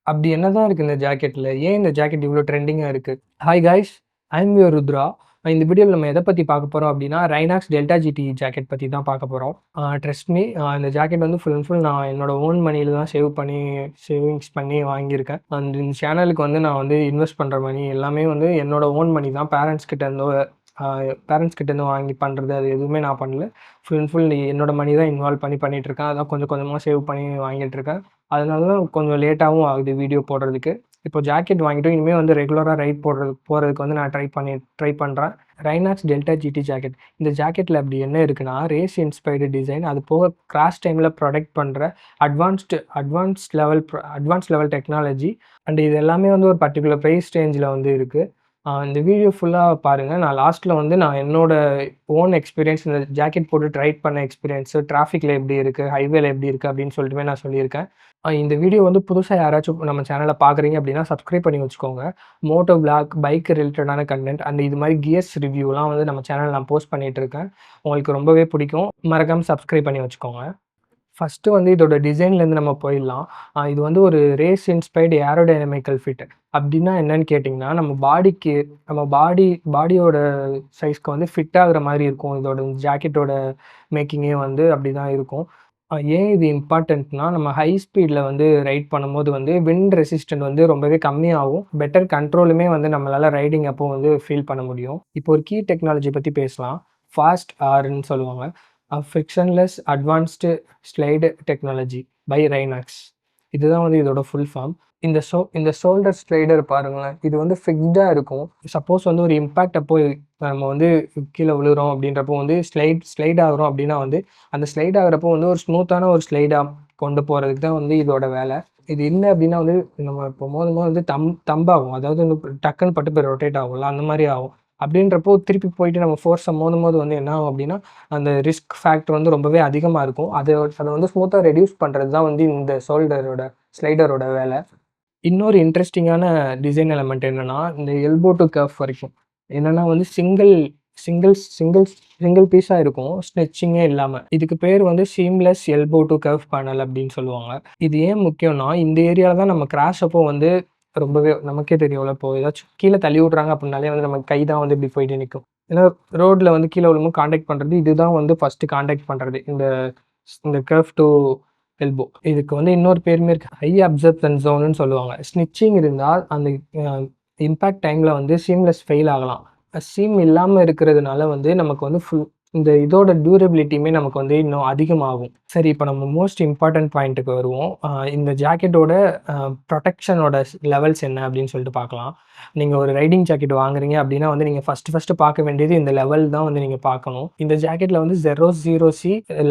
அப்படி என்னதான் இருக்கு இந்த ஜாக்கெட்ல? ஏன் இந்த ஜாக்கெட் இவ்ளோ ட்ரெண்டிங்கா இருக்கு? Hi guys! I am your Rudra. இந்த வீடியோல நம்ம எத பத்தி பார்க்க போறோம் அப்படின்னா, ரைனாக்ஸ் டெல்டா ஜிடி ஜாக்கெட் பத்தி தான் பார்க்க போறோம். ட்ரஸ்ட் மீ இந்த ஜாக்கெட் வந்து ஃபுல் அண்ட் ஃபுல் நான் என்னோட ஓன் மனியில தான் சேவிங்ஸ் பண்ணி வாங்கியிருக்கேன். அண்ட் இந்த சேனலுக்கு வந்து நான் வந்து இன்வெஸ்ட் பண்ற மணி எல்லாமே வந்து என்னோட ஓன் மனி தான். அ பேரண்ட்ஸ் கிட்டேருந்து வாங்கி பண்றது அது எதுவுமே நான் பண்ணல. ஃபுல் அண்ட் ஃபுல் என்னோட மனி தான் இன்வால்வ் பண்ணிட்டுருக்கேன். அதான் கொஞ்சம் கொஞ்சமா சேவ் பண்ணி வாங்கிட்டுருக்கேன். அதனால தான் கொஞ்சம் லேட்டாவும் ஆகுது வீடியோ போடுறதுக்கு. இப்போ ஜாக்கெட் வாங்கிட்டோம். இனிமே வந்து ரெகுலரா போறதுக்கு வந்து நான் ட்ரை பண்றேன். Rynox delta GT jacket. இந்த ஜாக்கெட்ல அப்படி என்ன இருக்குன்னா, ரேஸ் இன்ஸ்பயர்டு டிசைன், அது போக கிராஷ் டைம்ல ப்ரொடெக்ட் பண்ற அட்வான்ஸ்ட் லெவல் டெக்னாலஜி அண்ட் இது எல்லாமே வந்து ஒரு பர்ட்டிகுலர் பிரைஸ் ரேஞ்சில வந்து இருக்கு. இந்த வீடியோ ஃபுல்லா பாருங்க. நான் லாஸ்ட்ல வந்து நான் என்னோட ஓன் எக்ஸ்பீரியன்ஸ் இந்த ஜாக்கெட் போட்டு ரைட் பண்ண எக்ஸ்பீரியன்ஸு, டிராஃபிக்ல எப்படி இருக்கு, ஹைவேல எப்படி இருக்கு அப்படின்னு சொல்லிட்டுமே நான் சொல்லியிருக்கேன். இந்த வீடியோ வந்து புதுசா யாராச்சும் நம்ம சேனல பார்க்குறீங்க அப்படின்னா, சப்ஸ்கிரைப் பண்ணி வச்சுக்கோங்க. மோட்டோ விளாக், பைக் ரிலேட்டடான கன்டென்ட் அண்ட் இது மாரி கியர்ஸ் ரிவ்யூலாம் வந்து நம்ம சேனல்ல நான் போஸ்ட் பண்ணிட்டு இருக்கேன். உங்களுக்கு ரொம்பவே பிடிக்கும். மறக்காம சப்ஸ்கிரைப் பண்ணி வச்சுக்கோங்க. ஃபர்ஸ்ட்டு வந்து இதோட டிசைன்லேருந்து நம்ம போயிடலாம். இது வந்து ஒரு ரேஸ் இன்ஸ்பயர்டு ஏரோடைனமிக்கல் ஃபிட். அப்டின்னா என்னன்னு கேட்டிங்கன்னா, நம்ம பாடியோட சைஸ்க்கு வந்து ஃபிட் ஆகுற மாரி இருக்கும். இதோட ஜாக்கெட்டோட மேக்கிங்கே வந்து அப்டிதான் இருக்கும். ஏன் இது இம்பார்ட்டன்ட்னா, நம்ம ஹை ஸ்பீட்ல வந்து ரைட் பண்ணும்போது வந்து விண்ட் ரெசிஸ்டன்ட் வந்து ரொம்பவே கம்மியாகும். பெட்டர் கண்ட்ரோலுமே வந்து நம்மளால ரைடிங் அப்போ வந்து ஃபீல் பண்ண முடியும். இப்போ ஒரு கீ டெக்னாலஜி பத்தி பேசலாம். ஃபாஸ்ட் ஆர்ன்னு சொல்லுவாங்க. Frictionless advanced slide technology by Rynox. இதுதான் வந்து இதோட ஃபுல் ஃபார்ம். இந்த ஷோல்டர் ஸ்லைடர் பாருங்களேன். இது வந்து ஃபிக்ஸ்டா இருக்கும். சப்போஸ் வந்து ஒரு இம்பாக்ட் அப்போ நம்ம வந்து கீழ விழுறோம் அப்படின்றப்போ வந்து ஸ்லைட் ஆகுறோம் அப்படின்னா வந்து, அந்த ஸ்லைட் ஆகுறப்போ வந்து ஒரு ஸ்மூத்தான ஒரு ஸ்லைடா கொண்டு போறதுக்கு தான் வந்து இதோட வேலை. இது இல்ல அப்படின்னா வந்து நம்ம இப்போ மோதும்போது வந்து தம்பாகும். அதாவது வந்து டக்குன்னு பட்டு போய் ரொட்டேட் ஆகும்ல, அந்த மாரி ஆகும். அப்படின்றப்போ திருப்பி போயிட்டு நம்ம ஃபோர்ஸா மோதும்போது வந்து என்ன ஆகும் அப்படின்னா, அந்த ரிஸ்க் ஃபேக்டர் வந்து ரொம்பவே அதிகமா இருக்கும். அத வந்து ஸ்மூத்தா ரெடியூஸ் பண்றது தான் வந்து இந்த ஸ்லைடரோட வேலை. இன்னொரு இன்ட்ரஸ்டிங்கான டிசைன் எலமெண்ட் என்னன்னா, இந்த எல்போ டூ கர்வ் வரைக்கும். என்னன்னா வந்து சிங்கிள் சிங்கிள் சிங்கிள் பீஸா இருக்கும். ஸ்டிச்சிங்கே இல்லாம. இதுக்கு பேர் வந்து seamless elbow two curve panel அப்படின்னு சொல்லுவாங்க. இது ஏன் முக்கியம்னா, இந்த ஏரியால தான் நம்ம கிராஷ் அப்போ வந்து ரொம்பவே நமக்கே தெரியும்ல, இப்போ ஏதாச்சும் கீழ தள்ளி விடுறாங்க அப்படின்னாலே வந்து நம்ம கை தான் வந்து இப்படி போயிட்டு நிக்கும். ஏன்னா ரோட்ல வந்து கீழ விழும்போது கான்டாக்ட் பண்றது இதுதான் வந்து ஃபர்ஸ்ட் கான்டாக்ட் பண்றது. இந்த கர்வ் டூ எல்போ. இதுக்கு வந்து இன்னொரு பேருமே இருக்கு. ஹை அப்சர்ப்ஷன் ஜோன்னு சொல்லுவாங்க. ஸ்னிட்சிங் இருந்தா அந்த அ இம்பாக்ட் டைம்ல வந்து சீம்லெஸ் ஃபெயில் ஆகலாம். சீம் இல்லாம இருக்கிறதுனால வந்து நமக்கு வந்து இந்த இதோட டியூரபிலிட்டியுமே நமக்கு வந்து இன்னும் அதிகமாகும். சரி, இப்ப நம்ம மோஸ்ட் இம்பார்ட்டன்ட் பாயிண்ட்டுக்கு வருவோம். இந்த ஜாக்கெட்டோட புரொடெக்ஷனோட லெவல்ஸ் என்ன அப்படின்னு சொல்லிட்டு பார்க்கலாம். நீங்க ஒரு ரைடிங் ஜாக்கெட் வாங்குறீங்க அப்படின்னா வந்து நீங்க ஃபர்ஸ்ட் பார்க்க வேண்டியது இந்த லெவல் தான் வந்து நீங்க பார்க்கணும். இந்த ஜாக்கெட்ல வந்து 0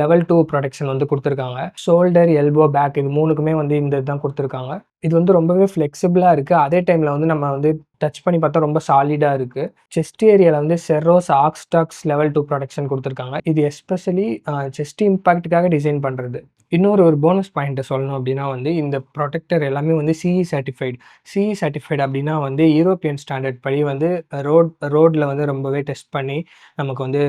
லெவல் 2 புரொடெக்ஷன் வந்து குடுத்துருக்காங்க. ஷோல்டர், எல்போ, பேக் இது 3க்குமே வந்து இந்த இதுதான் குடுத்துருக்காங்க. இது வந்து ரொம்பவே ஃப்ளெக்சிபிளா இருக்கு. அதே டைம்ல வந்து நம்ம வந்து டச் பண்ணி பார்த்தா ரொம்ப சாலிடா இருக்கு. செஸ்ட் ஏரியால வந்து செர்ரோஸ் ஆக்ஸ்டாக்ஸ் லெவல் 2 புரொடெக்ஷன் குடுத்துருக்காங்க. இது எஸ்பெஷலி செஸ்ட் இம்பாக்ட்காக டிசைன் பண்றது. ஒரு போனஸ் பாயிண்ட்ட சொல்லணும் அப்டின்னா வந்து, இந்த புரொடெக்டர் எல்லாமே வந்து சிஇ சர்டிஃபைடு. சிஇ சர்டிஃபைடு அப்டின்னா வந்து யூரோப்பியன் ஸ்டாண்டர்ட் படி வந்து ரோட்ல வந்து ரொம்பவே டெஸ்ட் பண்ணி நமக்கு வந்து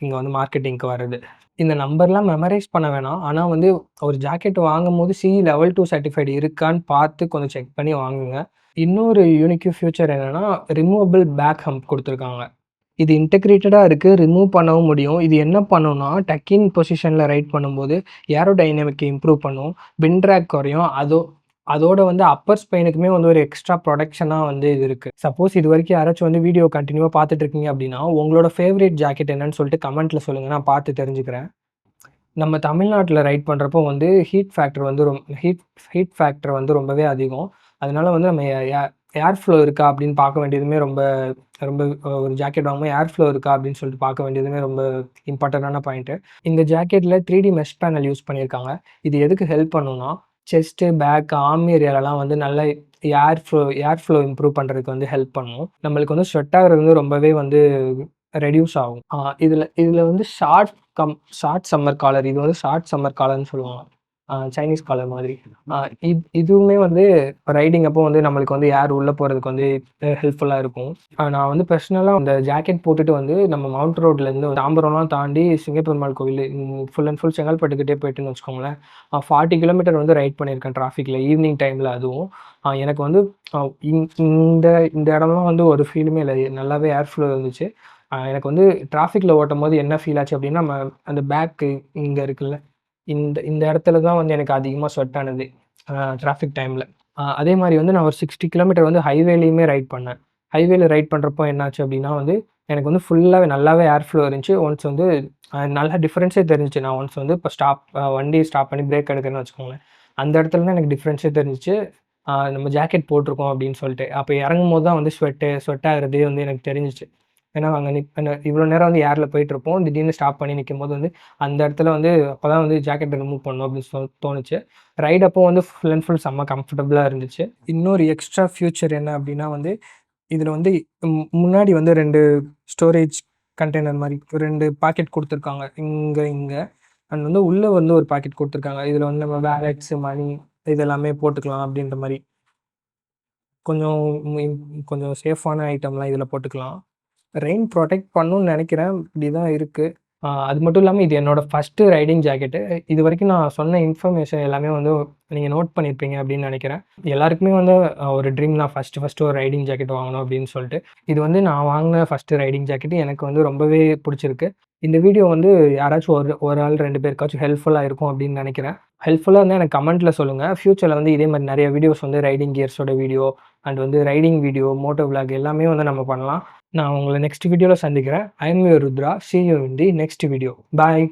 இங்க வந்து மார்க்கெட்டிங்க்கு வருது. இந்த நம்பர்லாம் மெமரைஸ் பண்ண வேணாம். ஆனா வந்து ஒரு ஜாக்கெட் வாங்கும்போது சிஇ லெவல் 2 சர்டிஃபைடு இருக்கான்னு பார்த்து கொஞ்சம் செக் பண்ணி வாங்குங்க. இன்னொரு யூனிக் ஃபியூச்சர் என்னன்னா, ரிமூவபிள் பேக் ஹம்ப் குடுத்துருக்காங்க. இது இன்டகிரேட்டடா இருக்கு. ரிமூவ் பண்ணவும் முடியும். இது என்ன பண்ணும்னா, டக்-இன் பொசிஷன்ல ரைட் பண்ணும்போது ஏரோடைனமிக்க இம்ப்ரூவ் பண்ணும். விண்ட் ட்ராக் குறையும். அதோட வந்து அப்பர் ஸ்பைனுக்குமே வந்து ஒரு எக்ஸ்ட்ரா புரொடெக்ஷனா வந்து இது இருக்கு. சப்போஸ் இதுவரைக்கும் யாராச்சும் வந்து வீடியோ கன்டினியூவா பார்த்துட்டு இருக்கீங்க அப்படின்னா, உங்களோட ஃபேவரைட் ஜாக்கெட் என்னன்னு சொல்லிட்டு கமெண்ட்ல சொல்லுங்க. நான் பார்த்து தெரிஞ்சுக்கிறேன். நம்ம தமிழ்நாட்டுல ரைட் பண்றப்போ வந்து ஹீட் ஃபேக்டர் வந்து ரொம்பவே அதிகம். அதனால வந்து நம்ம ஏர் ஃப்ளோ இருக்கா அப்படின்னு பார்க்க வேண்டியதுமே ரொம்ப ரொம்ப ஒரு ஜாக்கெட் வாங்கும்போது ஏர் ஃப்ளோ இருக்கா அப்படின்னு சொல்லிட்டு பார்க்க வேண்டியதுமே ரொம்ப இம்பார்ட்டன்டான பாயிண்ட்டு. இந்த ஜாக்கெட்ல 3டி மெஷ் பேனல் யூஸ் பண்ணியிருக்காங்க. இது எதுக்கு ஹெல்ப் பண்ணும்னா, செஸ்ட்டு, பேக், ஆர்ம் ஏரியாலலாம் வந்து நல்ல ஏர் ஃப்ளோ இம்ப்ரூவ் பண்றதுக்கு வந்து ஹெல்ப் பண்ணும். நம்மளுக்கு வந்து ஸ்வெட் ஆகுறது வந்து ரொம்பவே வந்து ரெடியூஸ் ஆகும். இதுல இதுல வந்து ஷார்ட் சம்மர் காலர். இது வந்து ஷார்ட் சம்மர் காலர்ன்னு சொல்லுவாங்க. சைனீஸ் காலர் மாதிரி. அ இதுவுமே வந்து ரைடிங் அப்போ வந்து நம்மளுக்கு வந்து ஏர் உள்ள போறதுக்கு வந்து ஹெல்ப்ஃபுல்லா இருக்கும். நான் வந்து பெர்சனலா அந்த ஜாக்கெட் போட்டுட்டு வந்து நம்ம மவுண்ட் ரோட்லேருந்து தாம்பரம்லாம் தாண்டி சிங்கப்பெருமாள் கோவில் ஃபுல் அண்ட் ஃபுல் செங்கல்பட்டுக்கிட்டே போயிட்டேன்னு வச்சுக்கோங்களேன். 40 கிலோமீட்டர் வந்து ரைட் பண்ணியிருக்கேன் டிராஃபிக்ல. ஈவினிங் டைம்ல அதுவும். எனக்கு வந்து அ இந் இந்த இந்த இடம்லாம் வந்து ஒரு ஃபீலுமே இல்ல. நல்லாவே ஏர் ஃப்ளோ இருந்துச்சு. எனக்கு வந்து டிராஃபிக்ல ஓட்டும்போது என்ன ஃபீல் ஆச்சு அப்டின்னா, நம்ம அந்த பேக்கு இங்க இருக்குல்ல, இந்த இந்த இடத்துல தான் வந்து எனக்கு அதிகமா ஸ்வெட் ஆனது. டிராஃபிக் டைம்ல. அதே மாரி வந்து நான் ஒரு 60 கிலோமீட்டர் வந்து ஹைவேலயுமே ரைட் பண்ணேன். ஹைவேல ரைட் பண்றப்போ என்னாச்சு அப்டின்னா வந்து, எனக்கு வந்து ஃபுல்லாவே நல்லாவே ஏர் ஃப்ளோ இருந்துச்சு. ஒன்ஸ் வந்து நல்லா டிஃபரன்ஸே தெரிஞ்சுச்சு. நான் ஒன்ஸ் வந்து இப்ப வண்டிய ஸ்டாப் பண்ணி பிரேக் எடுக்கிறேன்னு வச்சுக்கோங்களேன். அந்த இடத்துல தான் எனக்கு டிஃபரன்ஸே தெரிஞ்சுச்சு. நம்ம ஜாக்கெட் போட்டிருக்கோம் அப்டின்னு சொல்ட்டு. அப்ப இறங்கும்போது தான் வந்து ஸ்வெட் ஆகுறதே வந்து எனக்கு தெரிஞ்சுச்சு. ஏன்னா, அங்க இவ்வளோ நேரம் வந்து ஏர்ல போயிட்டுருப்போம். திடீர்னு ஸ்டாப் பண்ணி நிக்கும்போது வந்து, அந்த இடத்துல வந்து அப்பதான் வந்து ஜாக்கெட்ட ரிமூவ் பண்ணணும் அப்படின்னு தோணுச்சு. ரைட் அப்போ வந்து ஃபுல் அண்ட் ஃபுல் செம்ம கம்ஃபர்டபுளா இருந்துச்சு. இன்னொரு எக்ஸ்ட்ரா ஃபியூச்சர் என்ன அப்படின்னா வந்து, இதுல வந்து முன்னாடி வந்து 2 ஸ்டோரேஜ் கண்டெய்னர் மாரி 2 பாக்கெட் குடுத்துருக்காங்க. இங்க அண்ட் வந்து உள்ள வந்து ஒரு பாக்கெட் குடுத்துருக்காங்க. இதுல வந்து நம்ம வேலட்ஸ், மணி இது எல்லாமே போட்டுக்கலாம் அப்படின்ற மாரி. கொஞ்சம் கொஞ்சம் சேஃபான ஐட்டம்லாம் இதுல போட்டுக்கலாம். ரெயின் ப்ரொடெக்ட் பண்ணும்னு நெனைக்கிறேன். இப்படிதான் இருக்கு. அது மட்டும் இல்லாம இது என்னோட ஃபர்ஸ்ட்டு ரைடிங் ஜாக்கெட்டு. இதுவரைக்கும் நான் சொன்ன இன்ஃபர்மேஷன் எல்லாமே வந்து நீங்க நோட் பண்ணியிருப்பீங்க அப்படின்னு நெனைக்கிறேன். எல்லாருக்குமே வந்து ஒரு ட்ரீம் தான் ஃபர்ஸ்ட்டு ஒரு ரைடிங் ஜாக்கெட் வாங்கணும் அப்படின்னு சொல்ட்டு. இது வந்து நான் வாங்குன ஃபர்ஸ்ட்டு ரைடிங் ஜாக்கெட். எனக்கு வந்து ரொம்பவே புடிச்சிருக்கு. இந்த வீடியோ வந்து யாராச்சும் ஒரு ஆள் 2 பேருக்காச்சும் ஹெல்ப்ஃபுல்லா இருக்கும் அப்படின்னு நெனைக்கிறேன். ஹெல்ப்ஃபுல்லா இருந்தா எனக்கு கமெண்ட்ல சொல்லுங்க. ஃபியூச்சர்ல வந்து இதே மாரி நெறைய வீடியோஸ் வந்து ரைடிங் கியர்ஸோட வீடியோ அண்ட் வந்து ரைடிங் வீடியோ, மோட்டோ விளாக் எல்லாமே வந்து நம்ம பண்ணலாம். நான் உங்கள நெக்ஸ்ட் வீடியோல சந்திக்கிறேன். I am your Rudra. See you in the next video. Bye.